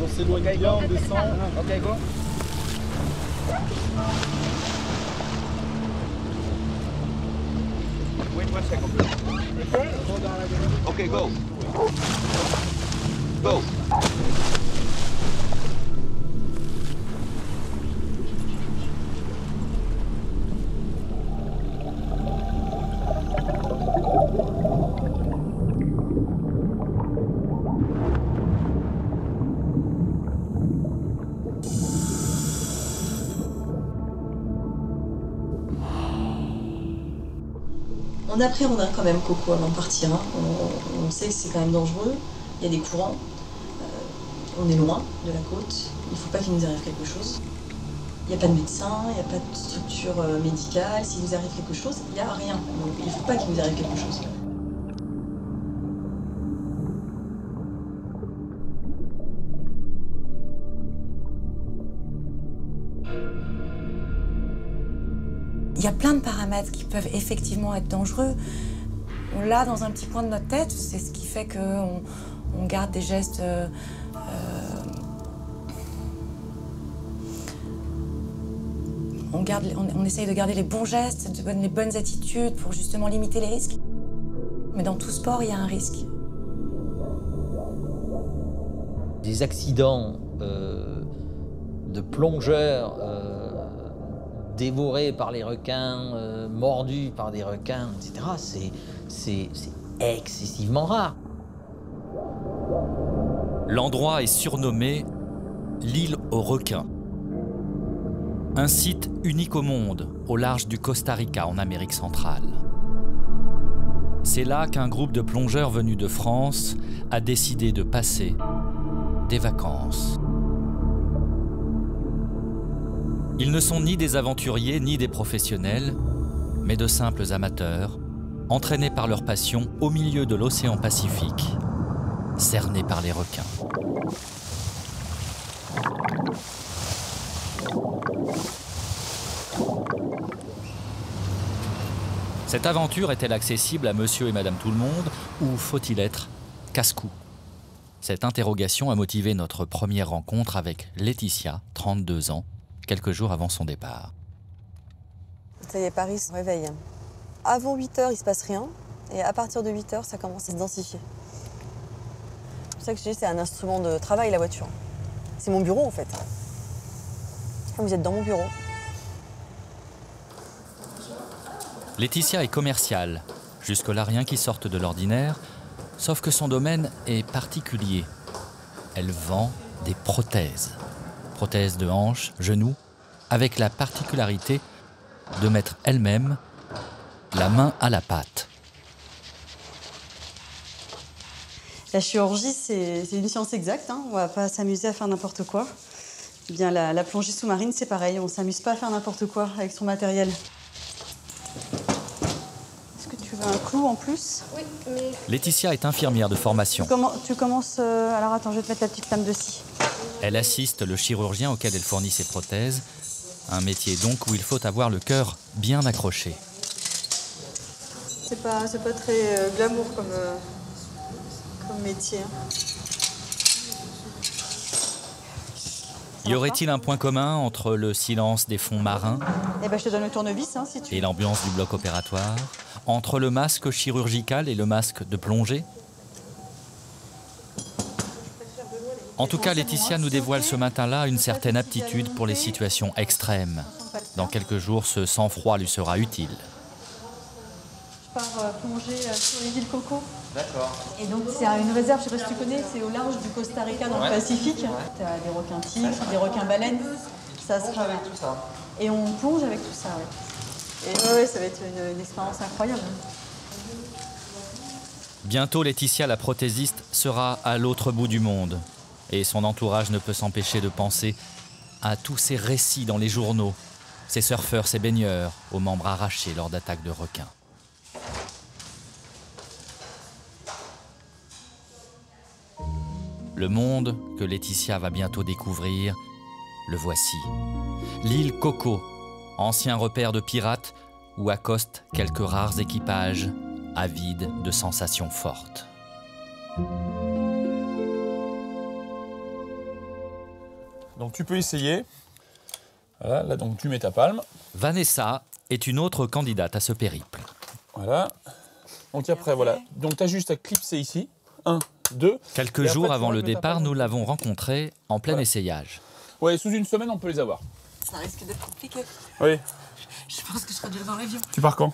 On s'éloigne bien, on descend. Ok, go. Wait 1 second. Okay, go. Go. On appréhende quand même Coco avant de partir. Hein. On sait que c'est quand même dangereux. Il y a des courants. On est loin de la côte. Il ne faut pas qu'il nous arrive quelque chose. Il n'y a pas de médecin, il n'y a pas de structure médicale. S'il vous arrive quelque chose, il n'y a rien. Donc il ne faut pas qu'il nous arrive quelque chose. Il y a plein de paramètres qui peuvent effectivement être dangereux. On l'a dans un petit coin de notre tête, c'est ce qui fait qu'on garde des gestes... on essaye de garder les bons gestes, les bonnes attitudes pour justement limiter les risques. Mais dans tout sport, il y a un risque. Des accidents de plongeurs dévorés par les requins, mordus par des requins, etc., c'est excessivement rare. L'endroit est surnommé l'île aux requins. Un site unique au monde, au large du Costa Rica, en Amérique centrale. C'est là qu'un groupe de plongeurs venus de France a décidé de passer des vacances. Ils ne sont ni des aventuriers ni des professionnels, mais de simples amateurs, entraînés par leur passion au milieu de l'océan Pacifique, cernés par les requins. Cette aventure est-elle accessible à monsieur et madame tout-le-monde ou faut-il être casse-cou? Cette interrogation a motivé notre première rencontre avec Laetitia, 32 ans, quelques jours avant son départ. Ça y est, Paris se réveille. Avant 8 h, il se passe rien. Et à partir de 8 h, ça commence à se densifier. C'est pour ça que je dis c'est un instrument de travail, la voiture. C'est mon bureau, en fait. Vous êtes dans mon bureau. Laetitia est commerciale. Jusque-là, rien qui sorte de l'ordinaire, sauf que son domaine est particulier. Elle vend des prothèses. Prothèses de hanches, genoux, avec la particularité de mettre elle-même la main à la pâte. La chirurgie, c'est une science exacte. Hein. On ne va pas s'amuser à faire n'importe quoi. Eh bien, la plongée sous-marine, c'est pareil. On ne s'amuse pas à faire n'importe quoi avec son matériel. Est-ce que tu veux un clou en plus? Oui, mais... Laetitia est infirmière de formation. Tu commences... Alors attends, je vais te mettre la petite lame de scie. Elle assiste le chirurgien auquel elle fournit ses prothèses. Un métier donc où il faut avoir le cœur bien accroché. C'est pas très glamour comme métier. Hein. Y aurait-il un point commun entre le silence des fonds marins Eh ben, je te donne le tournevis, hein, si tu veux. et l'ambiance du bloc opératoire, entre le masque chirurgical et le masque de plongée? En tout cas, Laetitia nous dévoile ce matin-là une certaine aptitude pour les situations extrêmes. Dans quelques jours, ce sang-froid lui sera utile. Je pars plonger sur les îles Coco. D'accord. Et donc c'est une réserve, je ne sais pas si tu connais, c'est au large du Costa Rica dans le Pacifique. Tu as des requins tigres, des requins baleines. Ça sera avec tout ça. Et on plonge avec tout ça, ouais. Et ouais, ça va être une expérience incroyable. Bientôt, Laetitia, la prothésiste, sera à l'autre bout du monde. Et son entourage ne peut s'empêcher de penser à tous ces récits dans les journaux, ces surfeurs, ces baigneurs, aux membres arrachés lors d'attaques de requins. Le monde que Laetitia va bientôt découvrir, le voici. L'île Coco, ancien repère de pirates où accostent quelques rares équipages avides de sensations fortes. Donc tu peux essayer. Voilà, là donc tu mets ta palme. Vanessa est une autre candidate à ce périple. Voilà. Donc après, voilà. Donc tu as juste à clipser ici. 1, 2. Quelques jours avant le départ, nous l'avons rencontrée en plein essayage. Ouais, sous une semaine, on peut les avoir. Ça risque d'être compliqué. Oui. Je pense que je serai déjà dans l'avion. Tu pars quand?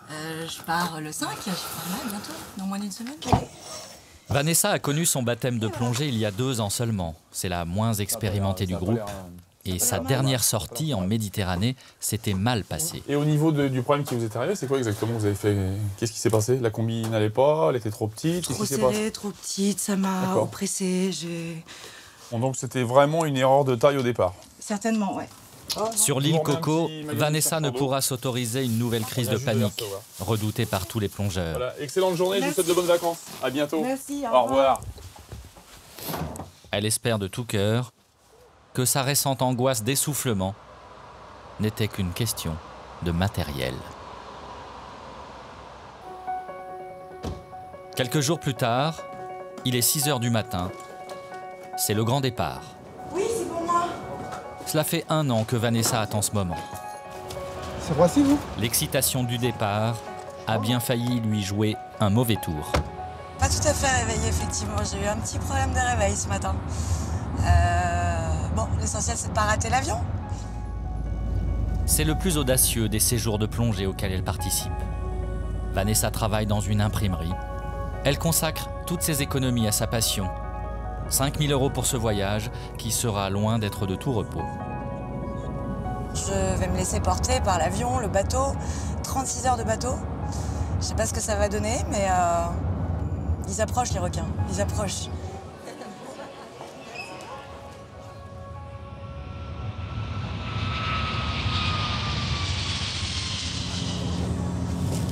Je pars le 5, je pars là bientôt, dans moins d'une semaine. Vanessa a connu son baptême de plongée il y a 2 ans seulement. C'est la moins expérimentée du groupe. Et sa dernière sortie en Méditerranée s'était mal passée. Et au niveau du problème qui vous est arrivé, c'est quoi exactement vous avez fait? Qu'est-ce qui s'est passé? La combi n'allait pas, elle était trop petite? Trop serrée, trop petite, ça m'a oppressée. Bon, donc c'était vraiment une erreur de taille au départ. Certainement, ouais. Sur l'île Coco, Vanessa ne pourra s'autoriser une nouvelle crise de panique, redoutée par tous les plongeurs. Voilà, excellente journée, je vous souhaite de bonnes vacances. À bientôt. Merci, au revoir. Elle espère de tout cœur que sa récente angoisse d'essoufflement n'était qu'une question de matériel. Quelques jours plus tard, il est 6 h du matin. C'est le grand départ. Oui, c'est pour moi. Cela fait 1 an que Vanessa attend ce moment. C'est voici, vous? L'excitation du départ a bien failli lui jouer un mauvais tour. Pas tout à fait réveillée, effectivement. J'ai eu un petit problème de réveil ce matin. Bon, l'essentiel, c'est de ne pas rater l'avion. C'est le plus audacieux des séjours de plongée auxquels elle participe. Vanessa travaille dans une imprimerie. Elle consacre toutes ses économies à sa passion. 5 000 € pour ce voyage qui sera loin d'être de tout repos. Je vais me laisser porter par l'avion, le bateau. 36 heures de bateau. Je sais pas ce que ça va donner, mais ils approchent les requins. Ils approchent.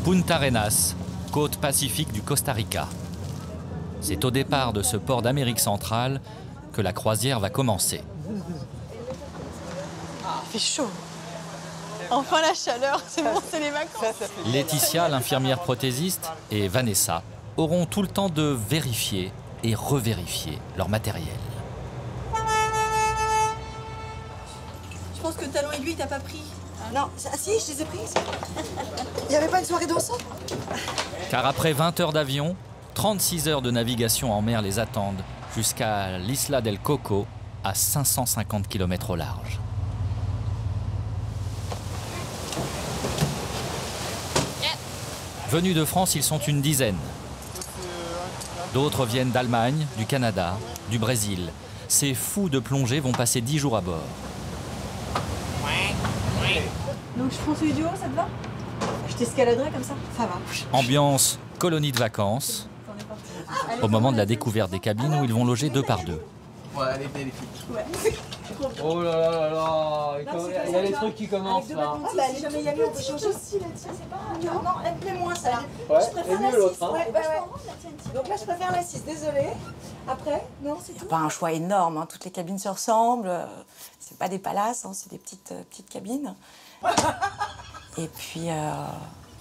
Punta Arenas, côte pacifique du Costa Rica. C'est au départ de ce port d'Amérique centrale que la croisière va commencer. Il fait chaud. Enfin la chaleur, c'est bon, c'est les vacances. Laetitia, l'infirmière prothésiste, et Vanessa auront tout le temps de vérifier et revérifier leur matériel. Je pense que le talon aiguille, t'as pas pris. Non, ah si, je les ai prises. Il n'y avait pas une soirée dansante? Car après 20 heures d'avion, 36 heures de navigation en mer les attendent jusqu'à l'Isla del Coco, à 550 km au large. Venus de France, ils sont une dizaine. D'autres viennent d'Allemagne, du Canada, du Brésil. Ces fous de plongée vont passer 10 jours à bord. Donc je prends celui du haut, ça te va? Je t'escaladerai comme ça? Ça va. Ambiance colonie de vacances, au moment de la découverte des cabines où ils vont loger 2 par 2. Ouais, elle est belle, les filles. Ouais. Oh là là là là, il y a des trucs qui commencent là. Ah bah si jamais il y a mieux, on peut changer aussi la tienne, c'est pas... Non, elle me plaît moins ça. Ouais, Je préfère c'est mieux la l'autre. 6. Ouais. Donc là je préfère la 6, désolée. Après, non, c'est tout. Pas un choix énorme, hein. Toutes les cabines se ressemblent. C'est pas des palaces, hein. C'est des petites cabines. Et puis,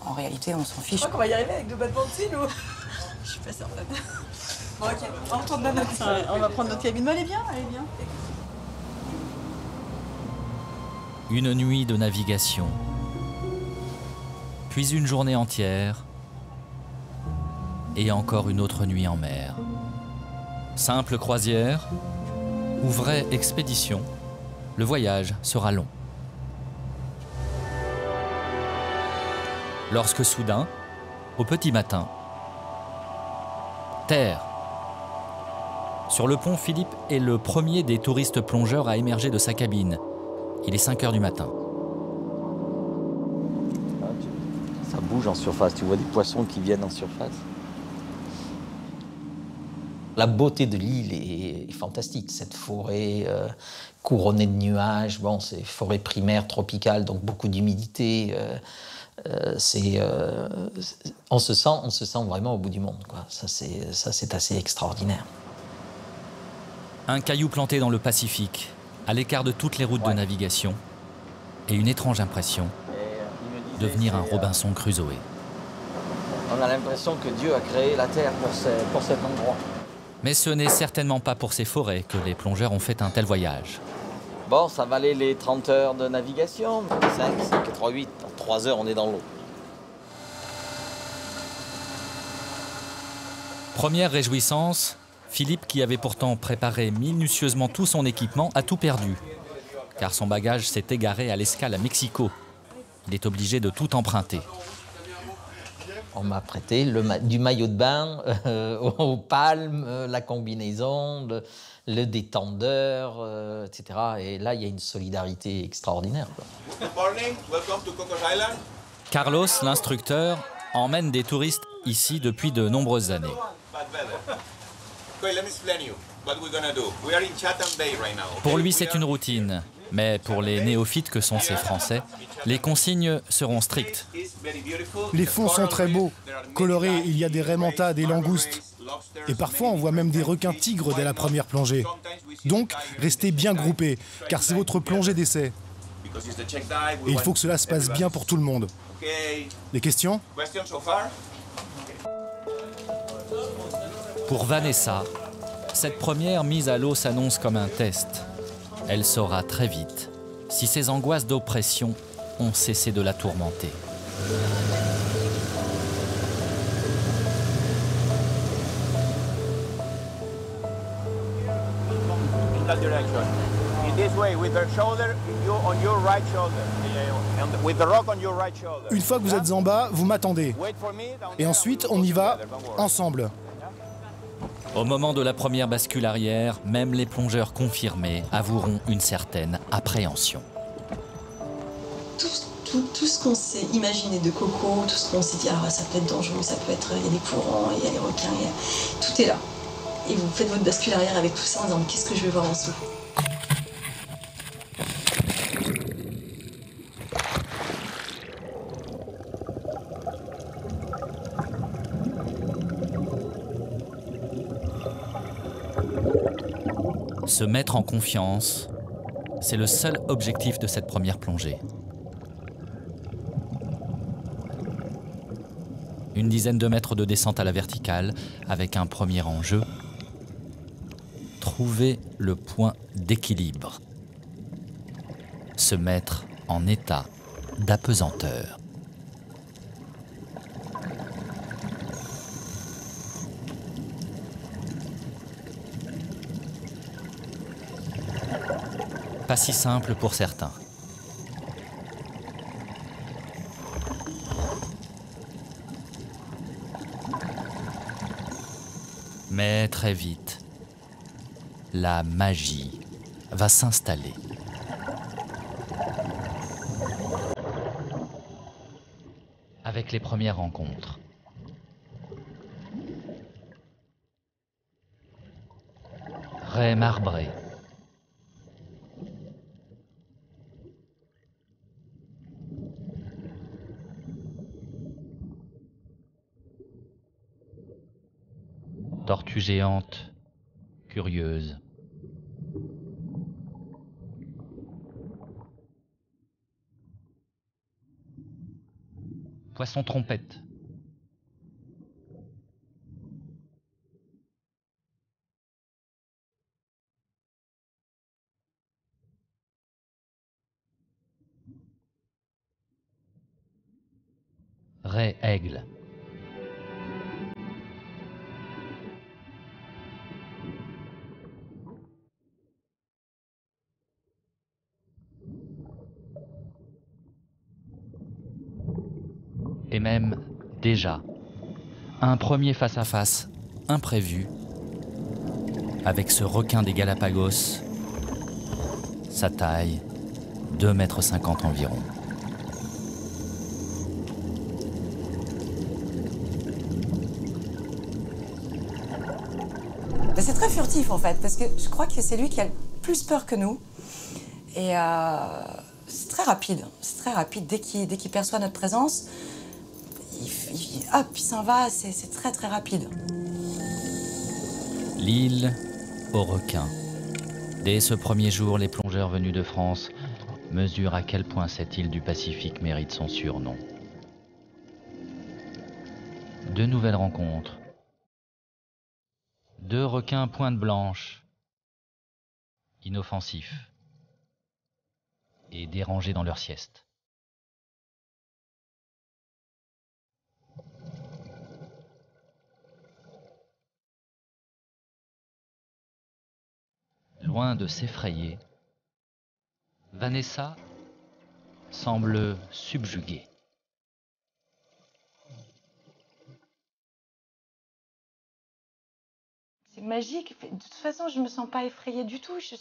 en réalité, on s'en fiche. Je crois qu'on va y arriver avec 2 battements de cils ou... Je suis pas certaine. Bon, ok, on retourne dans notre... Ouais, on va prendre notre cabine. Mais elle est bien, elle est bien. Une nuit de navigation, puis une journée entière, et encore une autre nuit en mer. Simple croisière ou vraie expédition, le voyage sera long. Lorsque soudain, au petit matin, terre. Sur le pont, Philippe est le premier des touristes plongeurs à émerger de sa cabine. Il est 5 h du matin. Ça bouge en surface, tu vois des poissons qui viennent en surface. La beauté de l'île est fantastique, cette forêt couronnée de nuages. Bon, c'est forêt primaire tropicale, donc beaucoup d'humidité. On se sent vraiment au bout du monde, quoi. Ça, c'est assez extraordinaire. Un caillou planté dans le Pacifique, à l'écart de toutes les routes de navigation, et une étrange impression, devenir un Robinson Crusoe. On a l'impression que Dieu a créé la Terre pour cet endroit. Mais ce n'est certainement pas pour ces forêts que les plongeurs ont fait un tel voyage. Bon, ça valait les 30 heures de navigation. 5, 5, 3, 8. En 3 heures, on est dans l'eau. Première réjouissance, Philippe, qui avait pourtant préparé minutieusement tout son équipement, a tout perdu. Car son bagage s'est égaré à l'escale à Mexico. Il est obligé de tout emprunter. On m'a prêté du maillot de bain aux palmes, la combinaison, le détendeur, etc. Et là, il y a une solidarité extraordinaire, quoi. Good morning, welcome to Cocos Island. Carlos, l'instructeur, emmène des touristes ici depuis de nombreuses années. Bad weather. Okay, let me explain you what we're gonna do. We are in Chatham Bay right now. Okay? Pour lui, c'est une routine. Mais pour les néophytes que sont ces Français, les consignes seront strictes. Les fonds sont très beaux, colorés, il y a des raimentas, des langoustes. Et parfois on voit même des requins tigres dès la première plongée. Donc, restez bien groupés, car c'est votre plongée d'essai. Et il faut que cela se passe bien pour tout le monde. Des questions ? Pour Vanessa, cette première mise à l'eau s'annonce comme un test. Elle saura très vite si ses angoisses d'oppression ont cessé de la tourmenter. In that direction. In this way, with the shoulder, you on your right shoulder. And with the rock on your right shoulder. Une fois que vous êtes en bas, vous m'attendez. Wait for me down Et there. ensuite, on y va ensemble. Au moment de la première bascule arrière, même les plongeurs confirmés avoueront une certaine appréhension. Tout ce qu'on s'est imaginé de Coco, tout ce qu'on s'est dit, ah, ça peut être dangereux, ça peut être, il y a des courants, il y a les requins, tout est là. Et vous faites votre bascule arrière avec tout ça en disant, qu'est-ce que je vais voir en dessous ? Se mettre en confiance, c'est le seul objectif de cette première plongée. Une dizaine de mètres de descente à la verticale, avec un premier enjeu, trouver le point d'équilibre. Se mettre en état d'apesanteur. Pas si simple pour certains. Mais très vite, la magie va s'installer. Avec les premières rencontres. Raie marbrée. Tortue géante, curieuse. Poisson trompette. Raie aigle. Et même, déjà, un premier face-à-face imprévu avec ce requin des Galapagos, sa taille, 2,50 m environ. C'est très furtif en fait, parce que je crois que c'est lui qui a le plus peur que nous. Et c'est très rapide, Dès qu'il perçoit notre présence, il s'en va, c'est très très rapide. L'île aux requins. Dès ce premier jour, les plongeurs venus de France mesurent à quel point cette île du Pacifique mérite son surnom. 2 nouvelles rencontres. 2 requins pointe blanche, inoffensifs. et dérangés dans leur sieste. Loin de s'effrayer, Vanessa semble subjuguée. C'est magique. De toute façon, je ne me sens pas effrayée du tout. Je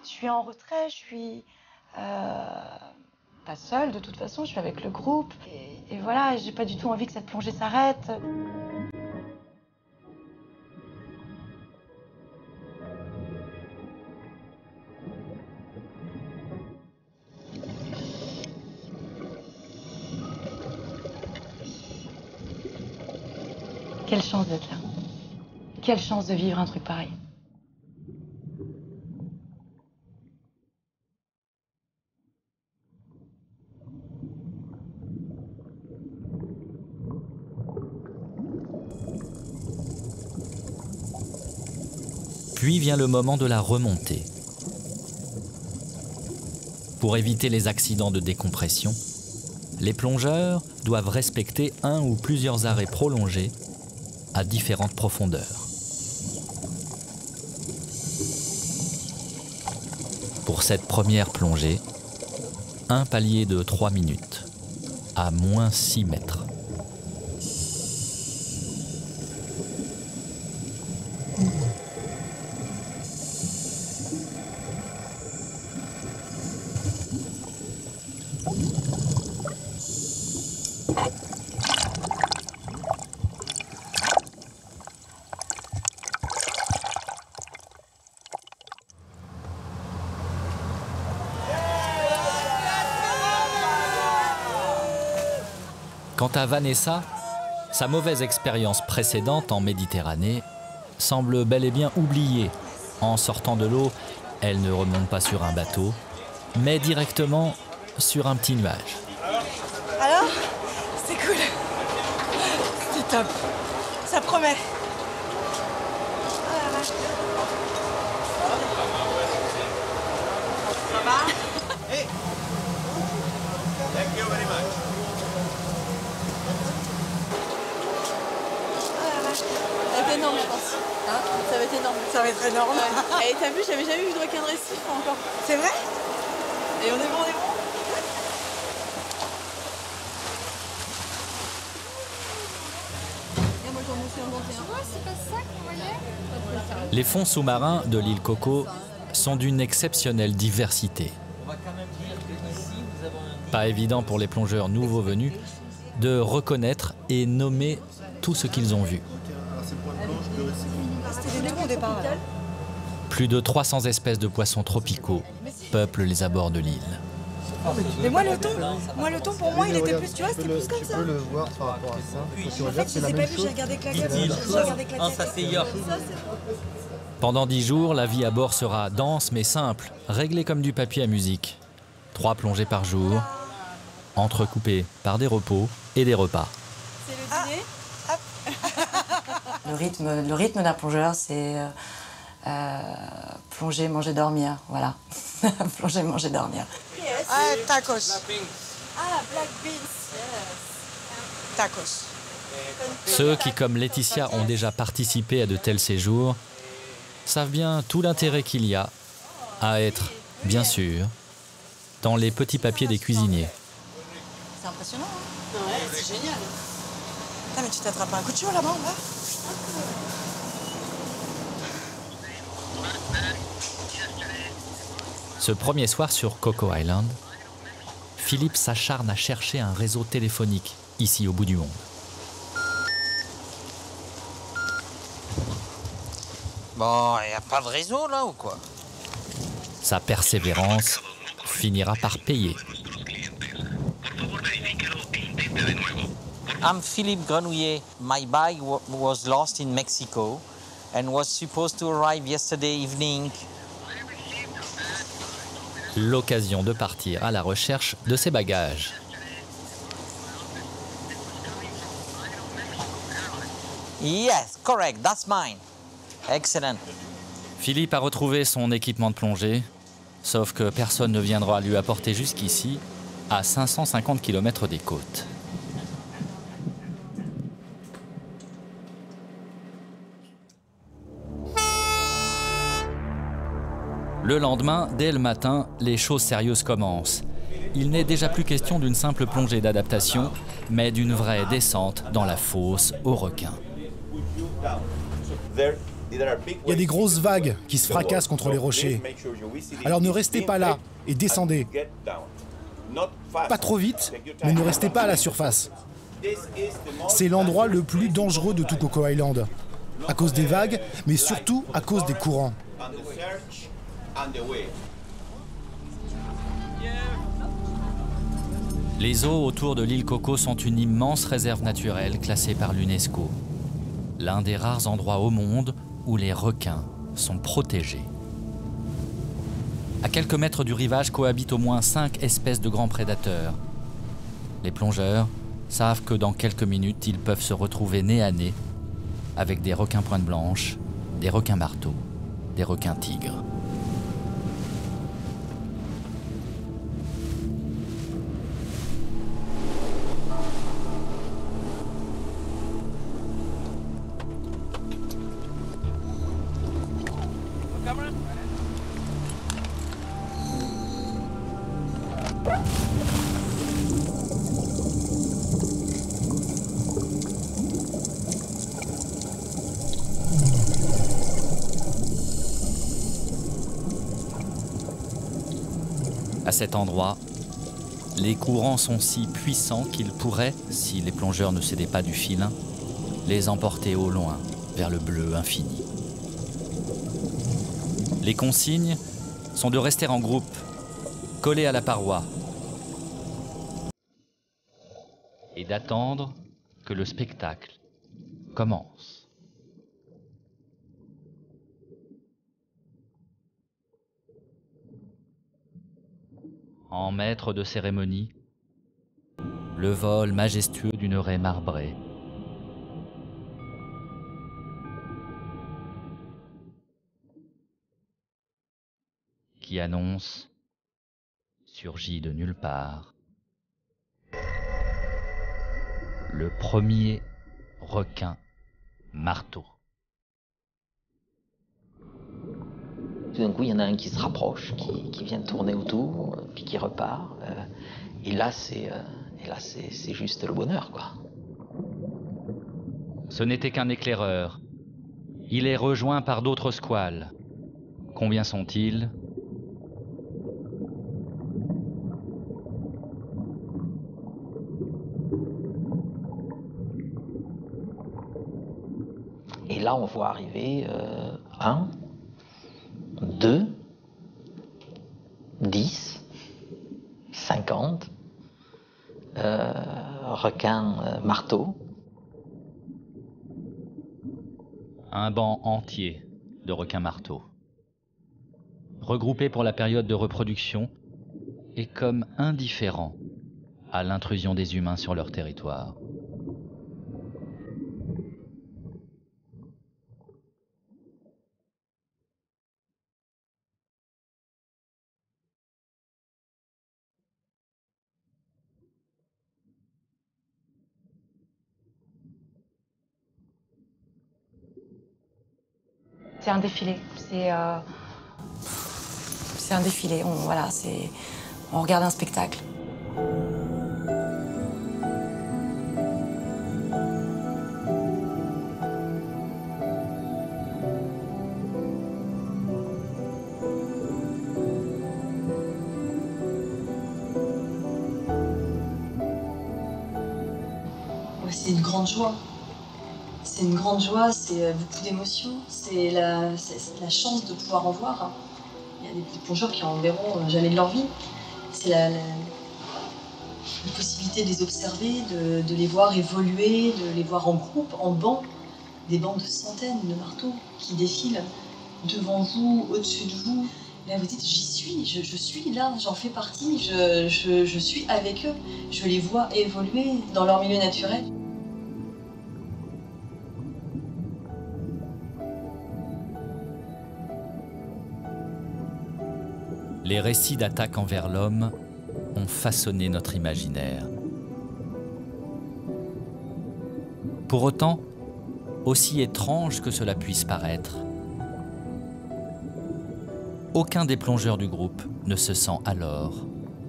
suis en retrait, je suis pas seule de toute façon, je suis avec le groupe. Et voilà, j'ai pas du tout envie que cette plongée s'arrête. Quelle chance d'être là. Quelle chance de vivre un truc pareil. Puis vient le moment de la remontée. Pour éviter les accidents de décompression, les plongeurs doivent respecter un ou plusieurs arrêts prolongés à différentes profondeurs. Pour cette première plongée, un palier de 3 minutes, à moins 6 mètres. Quant à Vanessa, sa mauvaise expérience précédente en Méditerranée semble bel et bien oubliée. En sortant de l'eau, elle ne remonte pas sur un bateau, mais directement sur un petit nuage. Alors, c'est cool. C'est top. Ça promet. Oh la vache. Ça va? Hey. Thank you very much. Ça va être énorme, je pense. Hein, ça va être énorme. Ça va être énorme. Ouais. Et t'as vu, j'avais jamais vu de requin de récif encore. C'est vrai? Et on est bon, on est bon. Et moi, j'en ai fait inventer un. Ouais, c'est pas ça qu'on voyait. Les fonds sous-marins de l'île Coco sont d'une exceptionnelle diversité. Pas évident pour les plongeurs nouveaux venus de reconnaître et nommer tout ce qu'ils ont vu. C'était des tours au départ. Plus de 300 espèces de poissons tropicaux peuplent les abords de l'île. Mais moi le thon pour moi il était plus, tu vois, c'était plus comme ça. Tu peux le voir par rapport à ça. Quand tu En regardes, fait, c'est je la les ai pas même vus, chose. j'ai regardé avec la tête. Pendant 10 jours, la vie à bord sera dense mais simple, réglée comme du papier à musique. 3 plongées par jour, entrecoupées par des repos et des repas. C'est le dîner. Le rythme d'un plongeur, c'est plonger, manger, dormir. Voilà. Plonger, manger, dormir. Tacos. Ah, black beans. Tacos. Ceux qui, comme Laetitia, ont déjà participé à de tels séjours, savent bien tout l'intérêt qu'il y a à être, bien sûr, dans les petits papiers des cuisiniers. C'est impressionnant, hein? Ouais, c'est génial. Ah, mais tu t'attrapes un coup de chaud là-bas, en bas? Ce premier soir sur Coco Island, Philippe s'acharne à chercher un réseau téléphonique ici au bout du monde. Bon, il n'y a pas de réseau là ou quoi? Sa persévérance finira par payer. I'm Philippe Grenouillet. My bag was lost in Mexico and was supposed to arrive yesterday evening. L'occasion de partir à la recherche de ses bagages. Yes, correct, that's mine. Excellent. Philippe a retrouvé son équipement de plongée, Sauf que personne ne viendra lui apporter jusqu'ici, à 550 km des côtes. Le lendemain, dès le matin, les choses sérieuses commencent. Il n'est déjà plus question d'une simple plongée d'adaptation, mais d'une vraie descente dans la fosse aux requins. Il y a des grosses vagues qui se fracassent contre les rochers. Alors ne restez pas là et descendez. Pas trop vite, mais ne restez pas à la surface. C'est l'endroit le plus dangereux de tout Coco Island. À cause des vagues, mais surtout à cause des courants. Les eaux autour de l'île Coco sont une immense réserve naturelle classée par l'UNESCO. L'un des rares endroits au monde où les requins sont protégés. À quelques mètres du rivage cohabitent au moins 5 espèces de grands prédateurs. Les plongeurs savent que dans quelques minutes, ils peuvent se retrouver nez à nez avec des requins pointe blanche, des requins marteaux, des requins tigres. À cet endroit, les courants sont si puissants qu'ils pourraient, si les plongeurs ne cédaient pas du filin, les emporter au loin, vers le bleu infini. Les consignes sont de rester en groupe, collés à la paroi, et d'attendre que le spectacle commence. En maître de cérémonie, le vol majestueux d'une raie marbrée. Qui annonce, surgit de nulle part, le premier requin marteau. Tout d'un coup, il y en a un qui se rapproche, qui vient tourner autour, puis qui repart. Et là, c'est juste le bonheur, quoi. Ce n'était qu'un éclaireur. Il est rejoint par d'autres squales. Combien sont-ils ? Et là, on voit arriver 1, 2, 10, 50 requins marteaux. Un banc entier de requins marteaux. Regroupés pour la période de reproduction et comme indifférents à l'intrusion des humains sur leur territoire. C'est un défilé. C'est un défilé. On regarde un spectacle. C'est une grande joie. C'est une grande joie, c'est beaucoup d'émotions, c'est la chance de pouvoir en voir. Il y a des plongeurs qui en verront jamais de leur vie. C'est la possibilité de les observer, de les voir évoluer, de les voir en groupe, en banc, des bancs de centaines de marteaux qui défilent devant vous, au-dessus de vous. Et là, vous dites, j'y suis, je suis là, j'en fais partie, je suis avec eux, je les vois évoluer dans leur milieu naturel. Les récits d'attaques envers l'homme ont façonné notre imaginaire. Pour autant, aussi étrange que cela puisse paraître, aucun des plongeurs du groupe ne se sent alors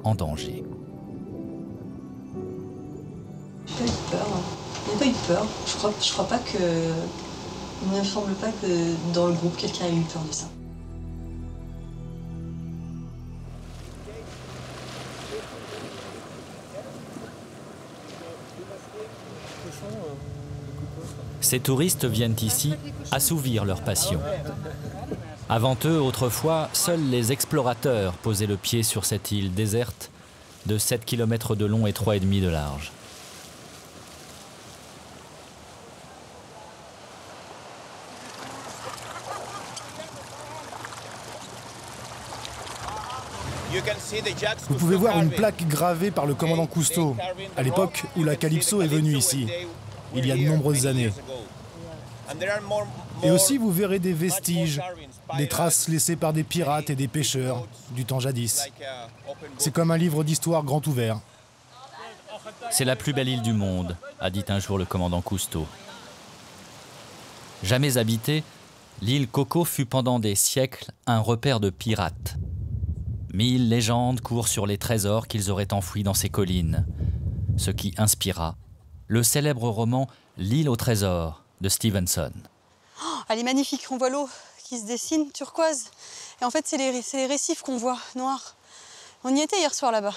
en danger. J'ai pas eu peur. Il n'y a pas eu de peur. Je crois pas que... Il ne me semble pas que dans le groupe, quelqu'un ait eu peur de ça. Ces touristes viennent ici assouvir leur passion. Avant eux, autrefois, seuls les explorateurs posaient le pied sur cette île déserte de 7 km de long et 3,5 de large. Vous pouvez voir une plaque gravée par le commandant Cousteau, à l'époque où la Calypso est venue ici, il y a de nombreuses années. Et aussi vous verrez des vestiges, des traces laissées par des pirates et des pêcheurs du temps jadis. C'est comme un livre d'histoire grand ouvert. C'est la plus belle île du monde, a dit un jour le commandant Cousteau. Jamais habitée, l'île Coco fut pendant des siècles un repère de pirates. 1000 légendes courent sur les trésors qu'ils auraient enfouis dans ces collines, ce qui inspira le célèbre roman L'île au trésor de Stevenson. Oh, elle est magnifique, on voit l'eau qui se dessine, turquoise. Et en fait, c'est les récifs qu'on voit, noirs. On y était hier soir là-bas.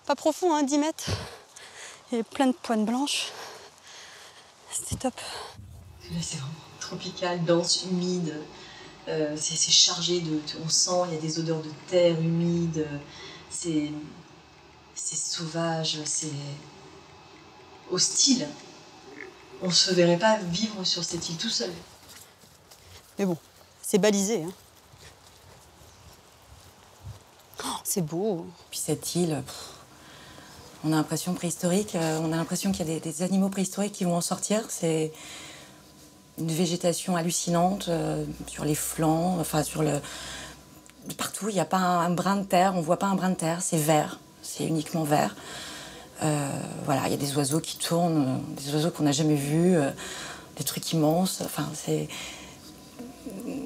Pas profond, hein, 10 mètres. Il y avait plein de pointes blanches. C'était top. Là, c'est vraiment tropical, dense, humide. C'est chargé de... On sent, il y a des odeurs de terre humide. C'est sauvage, c'est hostile. On ne se verrait pas vivre sur cette île tout seul. Mais bon, c'est balisé. Hein. Oh, c'est beau. Puis cette île, on a l'impression préhistorique, on a l'impression qu'il y a des animaux préhistoriques qui vont en sortir. C'est une végétation hallucinante sur les flancs, enfin sur le... Partout, il n'y a pas un brin de terre, on ne voit pas un brin de terre, c'est vert, c'est uniquement vert. Voilà, il y a des oiseaux qui tournent, des oiseaux qu'on n'a jamais vus, des trucs immenses, enfin c'est...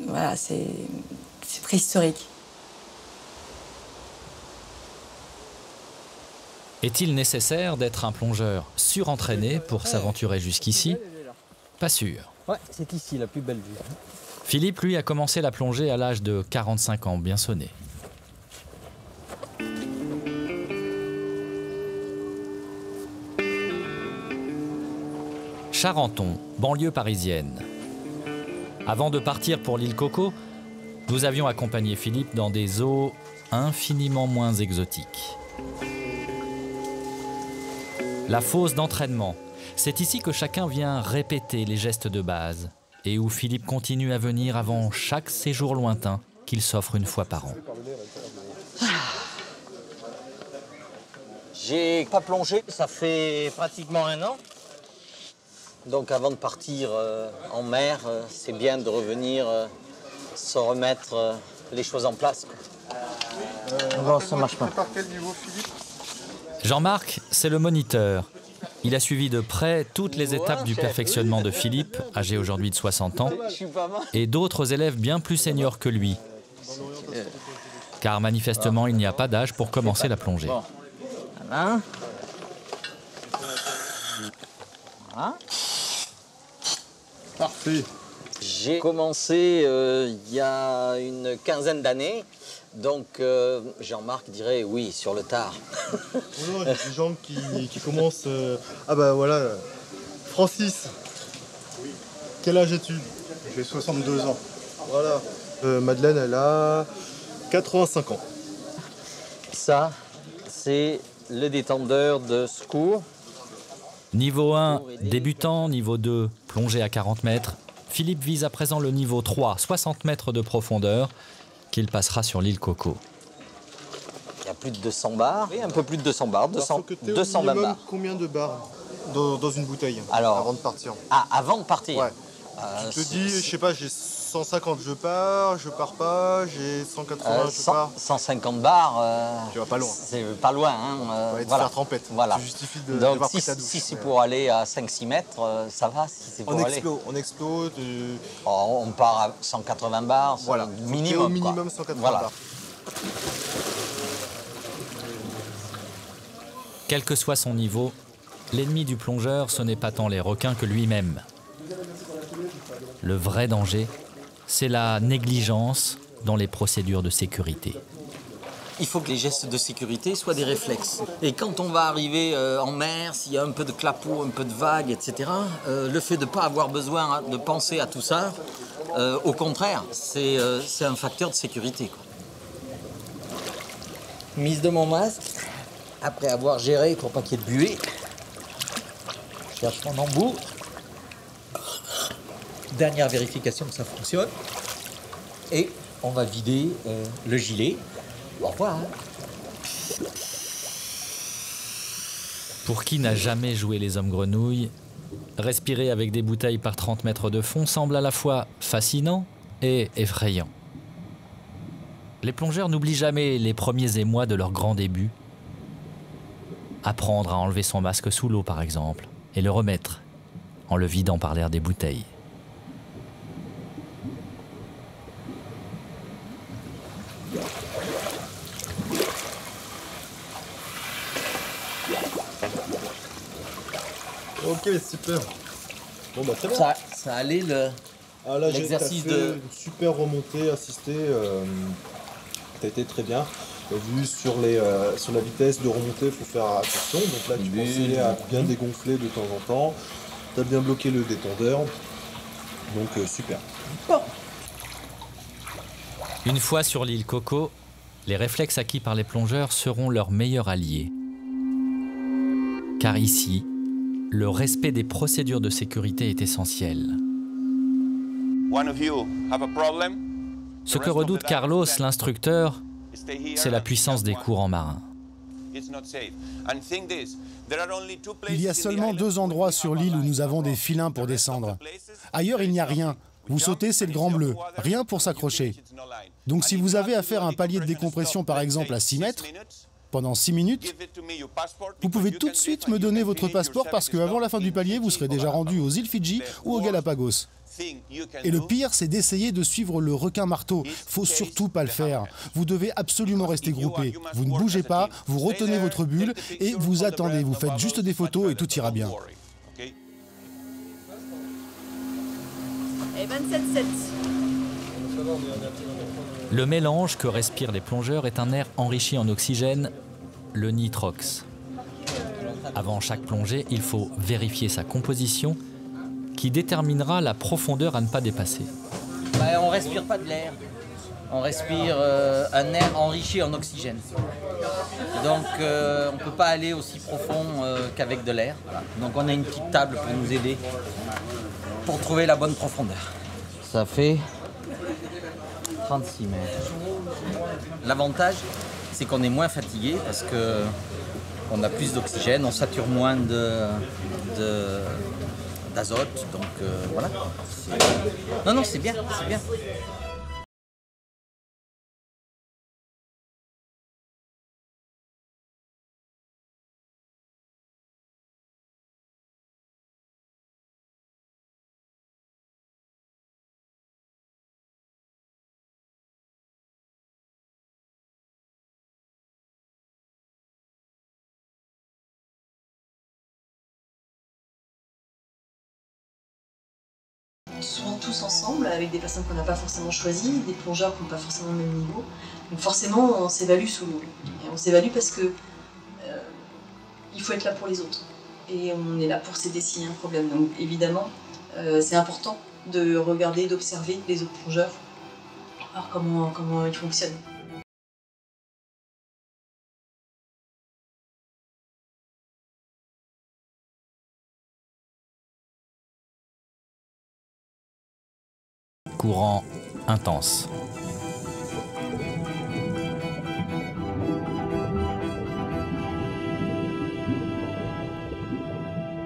Voilà, c'est préhistorique. Est-il nécessaire d'être un plongeur surentraîné pour s'aventurer jusqu'ici? Pas sûr. Ouais, c'est ici la plus belle vue. Philippe, lui, a commencé la plongée à l'âge de 45 ans, bien sonné. Charenton, banlieue parisienne. Avant de partir pour l'île Coco, nous avions accompagné Philippe dans des eaux infiniment moins exotiques. La fosse d'entraînement. C'est ici que chacun vient répéter les gestes de base et où Philippe continue à venir avant chaque séjour lointain qu'il s'offre une fois par an. J'ai pas plongé, ça fait pratiquement 1 an. Donc avant de partir en mer, c'est bien de revenir se remettre les choses en place. Non, ça marche pas. Jean-Marc, c'est le moniteur. Il a suivi de près toutes les étapes du perfectionnement de Philippe, âgé aujourd'hui de 60 ans, et d'autres élèves bien plus seniors que lui. Car manifestement, il n'y a pas d'âge pour commencer la plongée. Voilà. Voilà. Parfait. J'ai commencé il y a une quinzaine d'années, donc Jean-Marc dirait oui, sur le tard. Non, il y a des gens qui commencent... Ah bah voilà, Francis, quel âge as-tu? J'ai 62 ans. Voilà. Madeleine, elle a 85 ans. Ça, c'est le détendeur de secours. Niveau 1, débutant. Niveau 2, plongée à 40 mètres. Philippe vise à présent le niveau 3, 60 mètres de profondeur, qu'il passera sur l'île Coco. Il y a plus de 200 bars. Oui, un peu plus de 200 bars. 220 bars. Combien de bars dans une bouteille? Alors, avant de partir? Ah, avant de partir? Ouais. Tu te dis, je sais pas, j'ai 150, je pars pas, j'ai 180, je pars. 150 bars, tu vas pas loin. C'est pas loin. Hein, on va te voilà. faire trempette. Voilà. Tu justifies donc d'avoir pris ta douche. Si c'est pour aller à 5-6 mètres, ça va. Si c'est pour aller. On explose. On part à 180 bars, voilà. Minimum. Au minimum 180 voilà. bars. Quel que soit son niveau, l'ennemi du plongeur, ce n'est pas tant les requins que lui-même. Le vrai danger, c'est la négligence dans les procédures de sécurité. Il faut que les gestes de sécurité soient des réflexes. Et quand on va arriver en mer, s'il y a un peu de clapot, un peu de vague, etc., le fait de ne pas avoir besoin de penser à tout ça, au contraire, c'est un facteur de sécurité, quoi. Mise de mon masque, après avoir géré pour pas qu'il y ait de buée, je cherche mon embout. Dernière vérification que ça fonctionne. Et on va vider le gilet. Au revoir. Pour qui n'a jamais joué les hommes grenouilles, respirer avec des bouteilles par 30 mètres de fond semble à la fois fascinant et effrayant. Les plongeurs n'oublient jamais les premiers émois de leur grand début. Apprendre à enlever son masque sous l'eau, par exemple, et le remettre en le vidant par l'air des bouteilles. Ok, super. Bon bah très bien. Ça allait l'exercice de... Une super remontée assistée. Ça a été très bien. Vu sur la vitesse de remontée, il faut faire attention. Donc là, tu pensais à bien dégonfler de temps en temps. Tu as bien bloqué le détendeur. Donc super. Bon. Une fois sur l'île Coco, les réflexes acquis par les plongeurs seront leurs meilleurs alliés. Car ici, le respect des procédures de sécurité est essentiel. Ce que redoute Carlos, l'instructeur, c'est la puissance des courants marins. Il y a seulement 2 endroits sur l'île où nous avons des filins pour descendre. Ailleurs, il n'y a rien. Vous sautez, c'est le grand bleu. Rien pour s'accrocher. Donc si vous avez à faire un palier de décompression, par exemple, à 6 mètres, pendant 6 minutes, vous pouvez tout de suite me donner votre passeport parce qu'avant la fin du palier, vous serez déjà rendu aux îles Fidji ou aux Galapagos. Et le pire, c'est d'essayer de suivre le requin-marteau. Faut surtout pas le faire. Vous devez absolument rester groupé. Vous ne bougez pas, vous retenez votre bulle et vous attendez. Vous faites juste des photos et tout ira bien. Et 27,7. Le mélange que respirent les plongeurs est un air enrichi en oxygène, le nitrox. Avant chaque plongée, il faut vérifier sa composition qui déterminera la profondeur à ne pas dépasser. On ne respire pas de l'air. On respire un air enrichi en oxygène. Donc on ne peut pas aller aussi profond qu'avec de l'air. Donc on a une petite table pour nous aider pour trouver la bonne profondeur. Ça fait 36 mètres. L'avantage, c'est qu'on est moins fatigué parce qu'on a plus d'oxygène, on sature moins d'azote, donc voilà. Non, c'est bien, c'est bien. Souvent tous ensemble, avec des personnes qu'on n'a pas forcément choisies, des plongeurs qui n'ont pas forcément le même niveau. Donc forcément, on s'évalue sous l'eau. Et on s'évalue parce que il faut être là pour les autres. Et on est là pour s'aider s'il y a un problème. Donc évidemment, c'est important de regarder, d'observer les autres plongeurs, voir comment ils fonctionnent. Courant intense.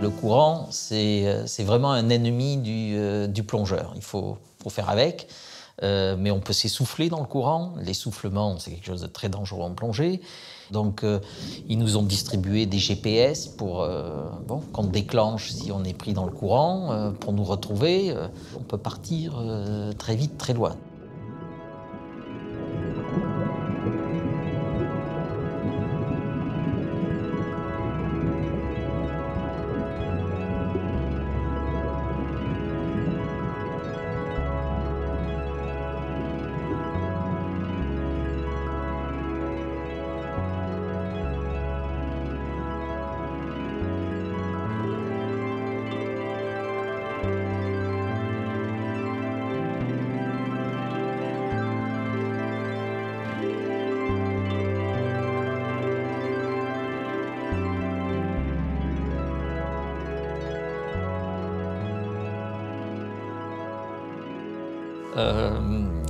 Le le courant, c'est vraiment un ennemi du plongeur. Il faut faire avec, mais on peut s'essouffler dans le courant. L'essoufflement, c'est quelque chose de très dangereux en plongée. Donc, ils nous ont distribué des GPS pour qu'on déclenche si on est pris dans le courant, pour nous retrouver. On peut partir très vite, très loin.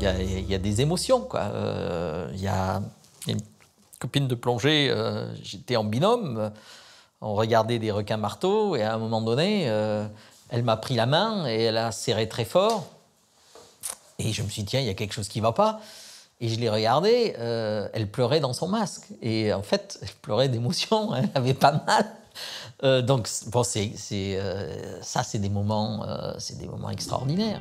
Il y a des émotions, quoi. Il y a une copine de plongée, j'étais en binôme, on regardait des requins marteaux et à un moment donné, elle m'a pris la main et elle a serré très fort. Et je me suis dit, tiens, il y a quelque chose qui ne va pas. Et je l'ai regardée, elle pleurait dans son masque. Et en fait, elle pleurait d'émotion, elle avait pas mal. Donc, bon, ça, c'est des moments extraordinaires.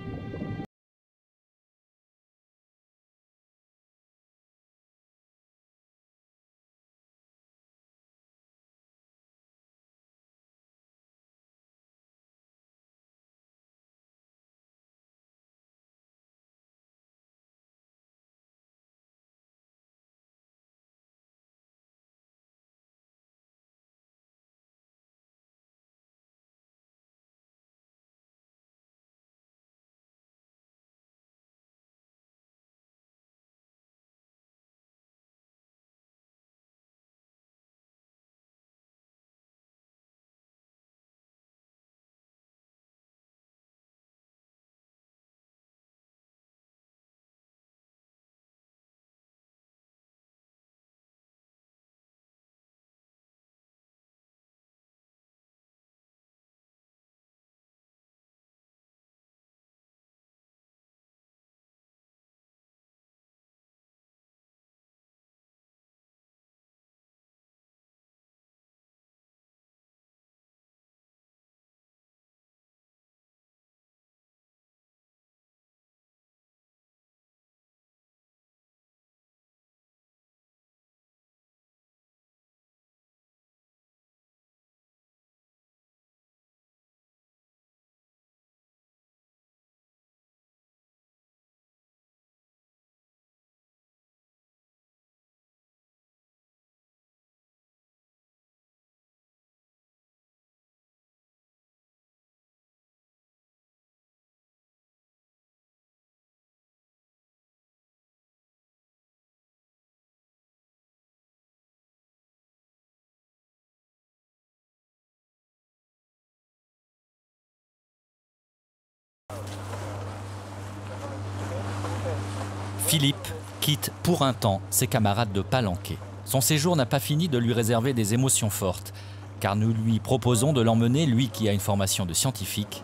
Philippe quitte pour un temps ses camarades de Palenquet. Son séjour n'a pas fini de lui réserver des émotions fortes, car nous lui proposons de l'emmener, lui qui a une formation de scientifique,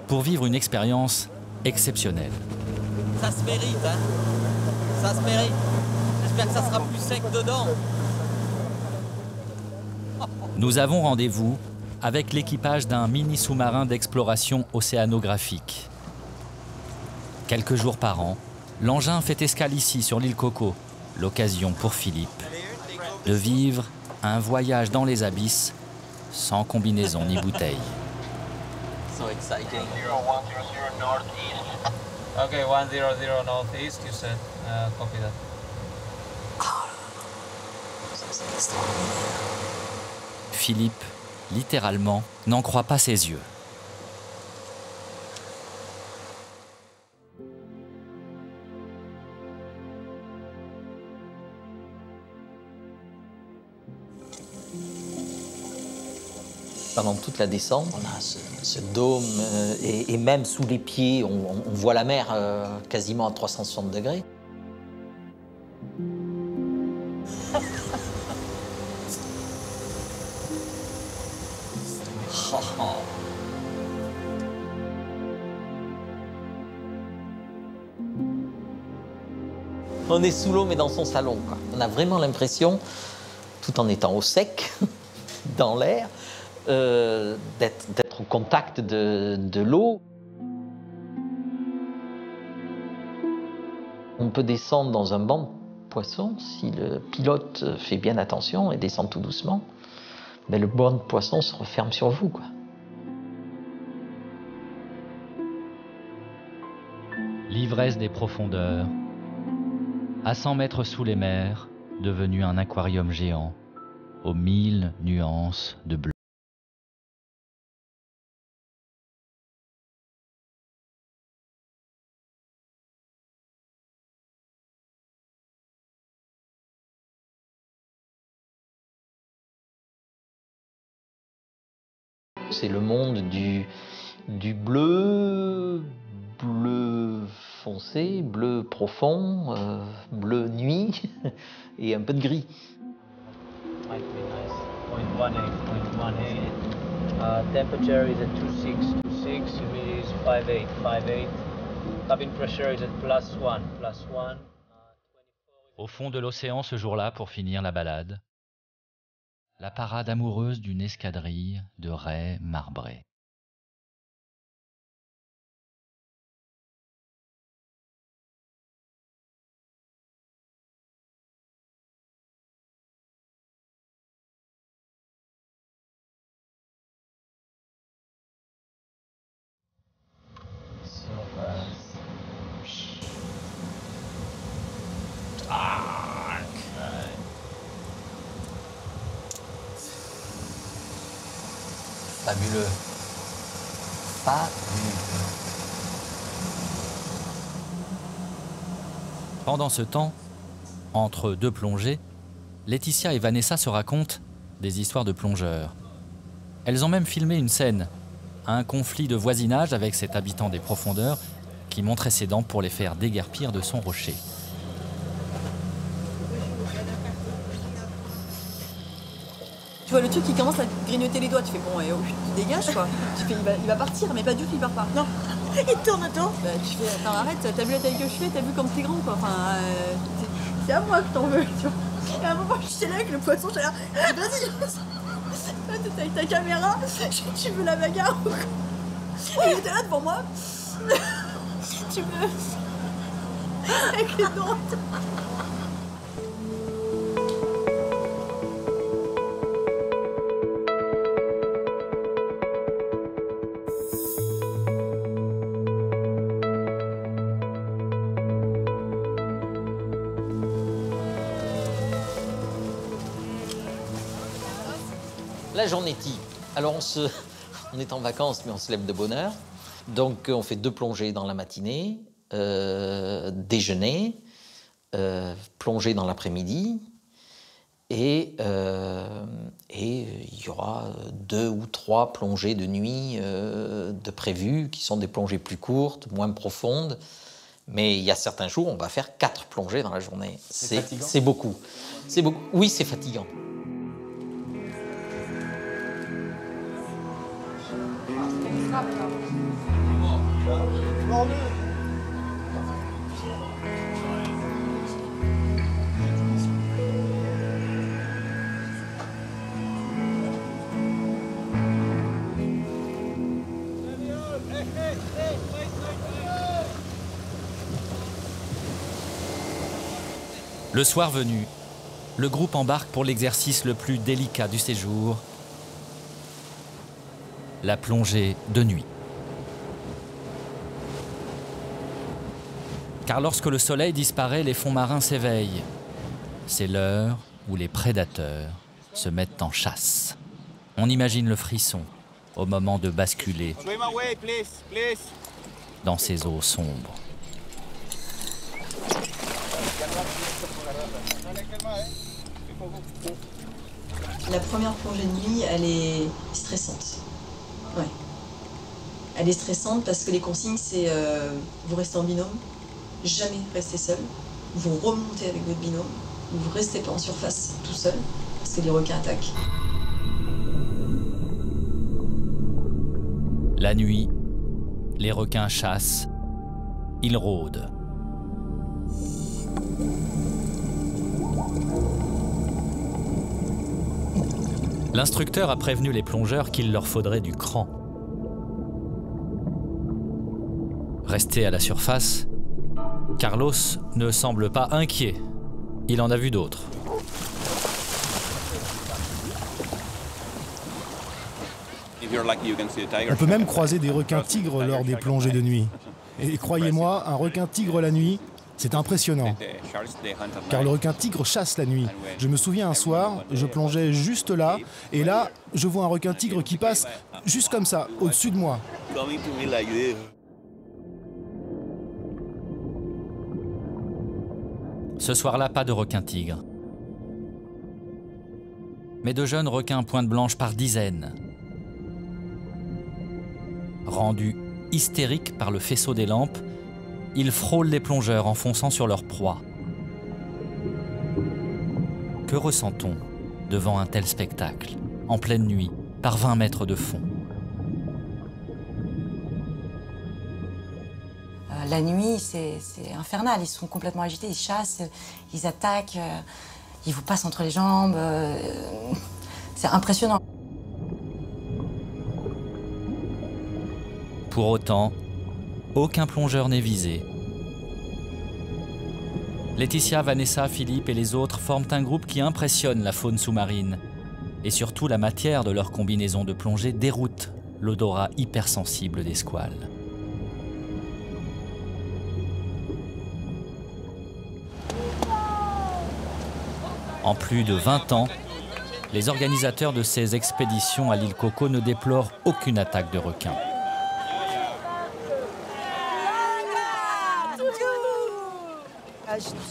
pour vivre une expérience exceptionnelle. Ça se mérite, hein? Ça se mérite. J'espère que ça sera plus sec dedans. Nous avons rendez-vous avec l'équipage d'un mini sous-marin d'exploration océanographique. Quelques jours par an, l'engin fait escale ici, sur l'île Coco. L'occasion pour Philippe de vivre un voyage dans les abysses sans combinaison ni bouteille. So exciting. 100 northeast. Okay, 100 northeast, you said. Copy that. Philippe, littéralement, n'en croit pas ses yeux. Pendant toute la descente, on a ce dôme et même sous les pieds, on voit la mer quasiment à 360 degrés. On est sous l'eau, mais dans son salon, quoi. On a vraiment l'impression, tout en étant au sec, dans l'air, d'être au contact de l'eau. On peut descendre dans un banc de poissons si le pilote fait bien attention et descend tout doucement. Mais le banc de poissons se referme sur vous, quoi. L'ivresse des profondeurs. À 100 mètres sous les mers, devenu un aquarium géant, aux 1000 nuances de bleu. C'est le monde du bleu, bleu foncé, bleu profond, bleu nuit et un peu de gris. Might be nice. 0.18. Temperature is at 26, humidity is 58. Cabin pressure is at +1. Au fond de l'océan ce jour-là, pour finir la balade, la parade amoureuse d'une escadrille de raies marbrées. Fabuleux. Fabuleux. Pendant ce temps, entre deux plongées, Laetitia et Vanessa se racontent des histoires de plongeurs. Elles ont même filmé une scène, un conflit de voisinage avec cet habitant des profondeurs qui montrait ses dents pour les faire déguerpir de son rocher. Tu vois le truc qui commence à grignoter les doigts, tu fais bon, tu dégages quoi. Tu fais il va partir, mais pas du tout, il part pas. Non, il tourne autour. Bah, tu fais attends, arrête, t'as vu la taille que je fais, t'as vu comme t'es grand quoi. Enfin, c'est à moi que t'en veux, tu vois. Et à un moment, j'étais là avec le poisson, j'étais là, vas-y. T'étais avec ta caméra, tu veux la bagarre ou quoi. Il était là devant moi. Tu veux. Avec les dents. La journée type. Alors on est en vacances, mais on se lève de bonne heure. Donc on fait 2 plongées dans la matinée, déjeuner, plongée dans l'après-midi, et il y aura 2 ou 3 plongées de nuit de prévues, qui sont des plongées plus courtes, moins profondes. Mais il y a certains jours, on va faire 4 plongées dans la journée. C'est beaucoup. C'est beaucoup. Oui, c'est fatigant. Le soir venu, le groupe embarque pour l'exercice le plus délicat du séjour, la plongée de nuit. Car lorsque le soleil disparaît, les fonds marins s'éveillent. C'est l'heure où les prédateurs se mettent en chasse. On imagine le frisson au moment de basculer dans ces eaux sombres. La première plongée de nuit, elle est stressante. Ouais. Elle est stressante parce que les consignes, c'est vous restez en binôme, jamais rester seul, vous remontez avec votre binôme, vous restez pas en surface tout seul, parce que les requins attaquent. La nuit, les requins chassent, ils rôdent. L'instructeur a prévenu les plongeurs qu'il leur faudrait du cran. Resté à la surface, Carlos ne semble pas inquiet. Il en a vu d'autres. On peut même croiser des requins tigres lors des plongées de nuit. Et croyez-moi, un requin tigre la nuit, c'est impressionnant. Car le requin tigre chasse la nuit. Je me souviens un soir, je plongeais juste là, et là, je vois un requin tigre qui passe juste comme ça, au-dessus de moi. Ce soir-là, pas de requin tigre. Mais de jeunes requins pointe blanche par dizaines. Rendus hystériques par le faisceau des lampes, ils frôlent les plongeurs en fonçant sur leur proie. Que ressent-on devant un tel spectacle, en pleine nuit, par 20 mètres de fond? La nuit, c'est infernal. Ils sont complètement agités, ils chassent, ils attaquent, ils vous passent entre les jambes. C'est impressionnant. Pour autant, aucun plongeur n'est visé. Laetitia, Vanessa, Philippe et les autres forment un groupe qui impressionne la faune sous-marine. Et surtout, la matière de leur combinaison de plongée déroute l'odorat hypersensible des squales. En plus de 20 ans, les organisateurs de ces expéditions à l'île Coco ne déplorent aucune attaque de requins.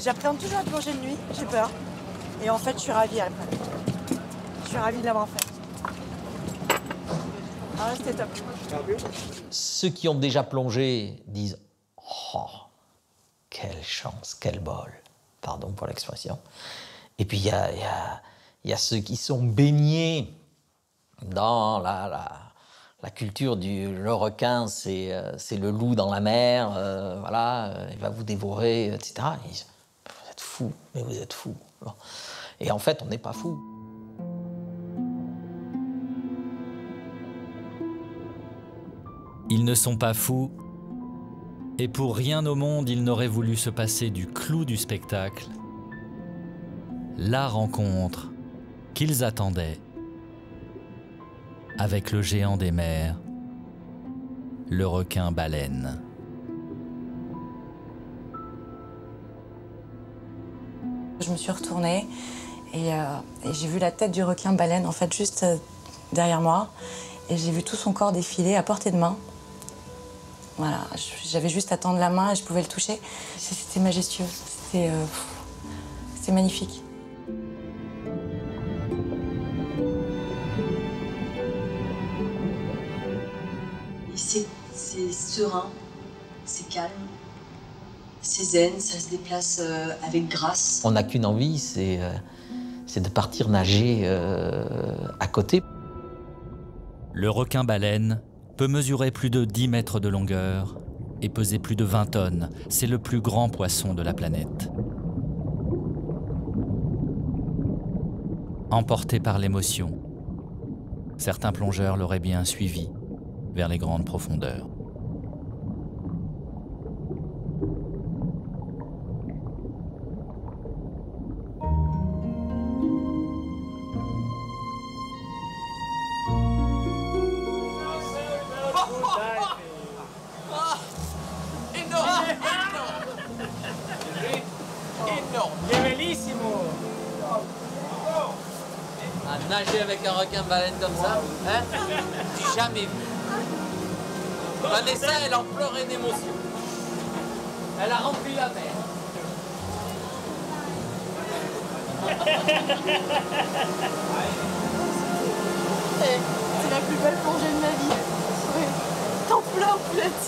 J'appréhende toujours la plongée de nuit, j'ai peur. Et en fait, je suis ravie après. Je suis ravie de l'avoir fait. Ah, c'était top. Ceux qui ont déjà plongé disent « Oh, quelle chance, quel bol !» Pardon pour l'expression. Et puis, il y a ceux qui sont baignés dans la culture le requin, c'est le loup dans la mer, voilà, il va vous dévorer, etc. Ils disent, vous êtes fous, mais vous êtes fous. Bon. Et en fait, on n'est pas fous. Ils ne sont pas fous, et pour rien au monde, ils n'auraient voulu se passer du clou du spectacle, la rencontre qu'ils attendaient avec le géant des mers, le requin-baleine. Je me suis retournée et j'ai vu la tête du requin-baleine en fait juste derrière moi et j'ai vu tout son corps défiler à portée de main. Voilà, j'avais juste à tendre la main et je pouvais le toucher. C'était majestueux, c'était magnifique. C'est serein, c'est calme, c'est zen, ça se déplace avec grâce. On n'a qu'une envie, c'est de partir nager à côté. Le requin-baleine peut mesurer plus de 10 mètres de longueur et peser plus de 20 tonnes. C'est le plus grand poisson de la planète. Emporté par l'émotion, certains plongeurs l'auraient bien suivi vers les grandes profondeurs. Nager avec un requin-baleine comme ça, hein? Jamais vu. Vanessa, elle en pleurait d'émotion. Elle a rempli la mer. C'est la plus belle plongée de ma vie. Ouais. T'en pleures, Poulette.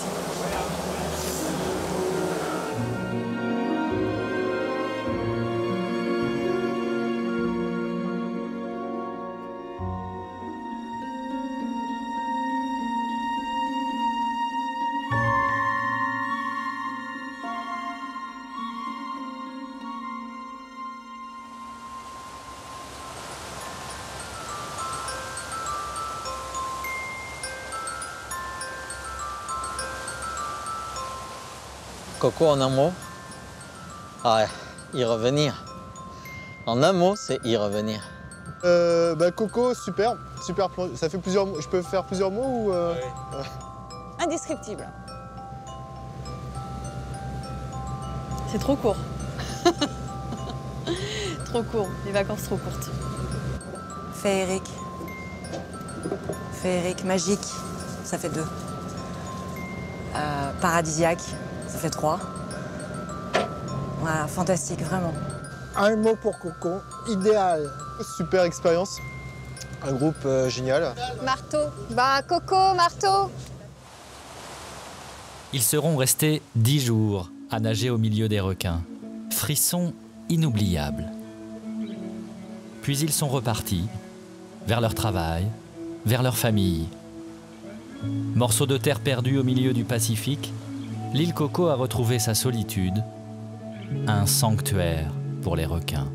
Coco, en un mot? Ah, y revenir. En un mot, c'est y revenir. Coco, super plongée. Ça fait plusieurs mots. Je peux faire plusieurs mots ou Ouais. Indescriptible. C'est trop court. Trop court. Les vacances trop courtes. Féerique. Féerique, magique, ça fait 2. Paradisiaque, ça fait 3. Voilà, fantastique, vraiment. Un mot pour Coco, idéal. Super expérience. Un groupe génial. Marteau. Bah, Coco, marteau. Ils seront restés 10 jours à nager au milieu des requins. Frisson inoubliable. Puis ils sont repartis vers leur travail, vers leur famille. Morceau de terre perdu au milieu du Pacifique, l'île Coco a retrouvé sa solitude, un sanctuaire pour les requins.